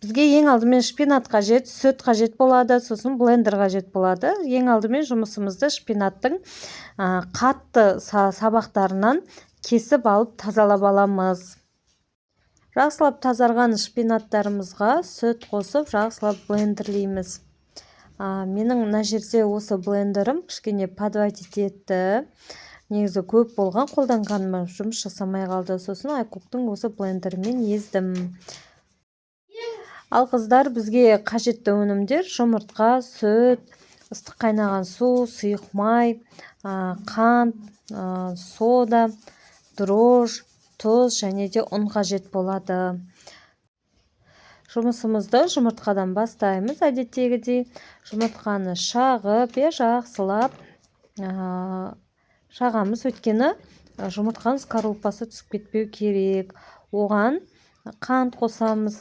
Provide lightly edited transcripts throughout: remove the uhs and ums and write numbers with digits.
Бізге ең алдымен шпинат қажет, сүт қажет болады, сосын блендер қажет болады. Ең алдымен жұмысымызды шпинаттың қатты сабақтарынан кесіп алып тазалап аламыз. Жақсылап тазарған шпинаттарымызға сүт қосып жақсылап блендерлейміз. Менің мына жерде осы блендерім кішкене подводить етті. Негізі көп болған, қолданғаныма жұмыс жасамай қалды. Сосын Айкуктың осы блендерімен ездім. Ал қыздар, бізге қажетті өнімдер жұмыртқа, сүт, ыстық қайнаған су, сұйық май, қант, сода, дрож, тұз және де ұн қажет болады. Жұмысымызды жұмыртқадан бастаймыз. Әдеттегідей жұмыртқаны шағып, жақсылап шағамыз, өйткені жұмыртқаның скорлупасы түсіп кетпеу керек. Оған қант қосамыз,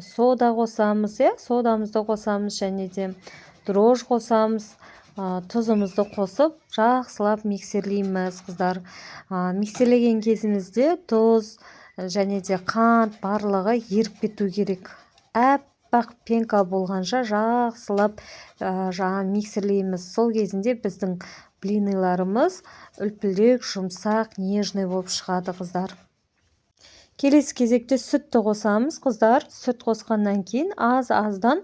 сода қосамыз, содамызды қосамыз және де дрож қосамыз. Тұзымызды қосып, жақсылап миксерлейміз, қыздар. Миксерлеген кезімізде тұз және де қант барлығы еріп кету керек. Әппақ пенка болғанша жақсылап миксерлейміз. Сол кезінде біздің блиныларымыз үлпілдек, жұмсақ, нежный болып шығады, қыздар. Келесі кезекте сүтті қосамыз, қыздар. Сүт қосқаннан кейін аз-аздан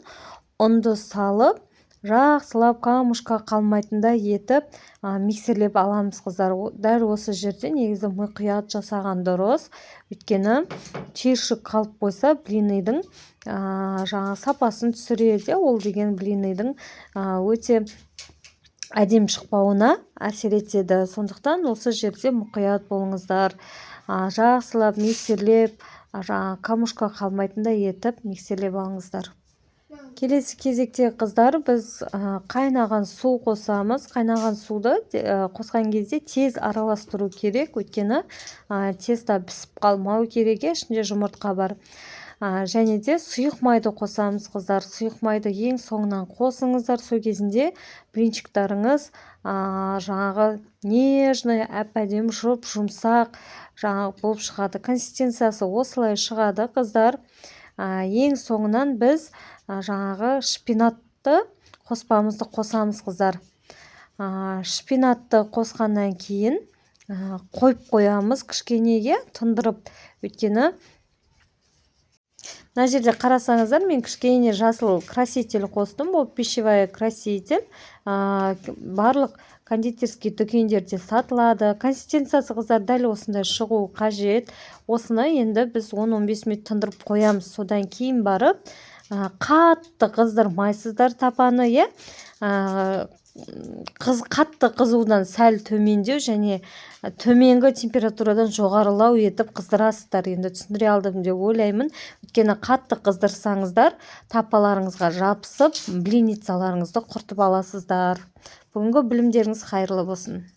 ұнды салып, жақсылап камушка қалмайтындай етіп миксерлеп аламыз, қыздар. Дәл осы жерде негізі мұқият жасаған дұрыс. Өйткені түйіршік қалып қойса, блиныйдың сапасын түсіреді. Ол деген блиныйдың өте әдем шықпауына әсер етеді. Сондықтан осы жерде мұқият болыңыздар. Жақсылап миксерлеп, камушка қалмайтындай етіп миксерлеп алыңыздар. Келесі кезекте, қыздар, біз қайнаған су қосамыз. Қайнаған суды қосқан кезде тез араластыру керек, өйткені тесто пісіп қалмау керек, ішінде жұмыртқа бар. Және де сұйық майды қосамыз, қыздар. Сұйық майды ең соңынан қосыңыздар. Сол кезінде блинчиктарыңыз жаңағы нежный, әп-әдемі жұмсақ болып шығады. Консистенциясы осылай шығады, қыздар. Ең соңынан біз жаңағы шпинатты қоспамызды қосамыз, қыздар. Шпинатты қосқаннан кейін қойып қоямыз кішкенеге, тұндырып. Өйткені мына жерде қарасаңыздар, мен кішкене жасыл краситель қостым. Ол пищевая краситель. Барлық кондитерский дүкендерде сатылады. Консистенциясы, қыздар, дәл осындай шығу қажет. Осыны енді біз 10-15 минут тұндырып қоямыз. Содан кейін барып қатты қыздырмайсыздар тапаны, қатты қызудан сәл төмендеу және төменгі температурадан жоғарылау етіп қыздырасыздар. Енді түсіндіре алдым деп ойлаймын. Өйткені қатты қыздырсаңыздар, тапаларыңызға жабысып, блиницаларыңызды құртып аласыздар. Бүгінгі білімдеріңіз қайырлы болсын.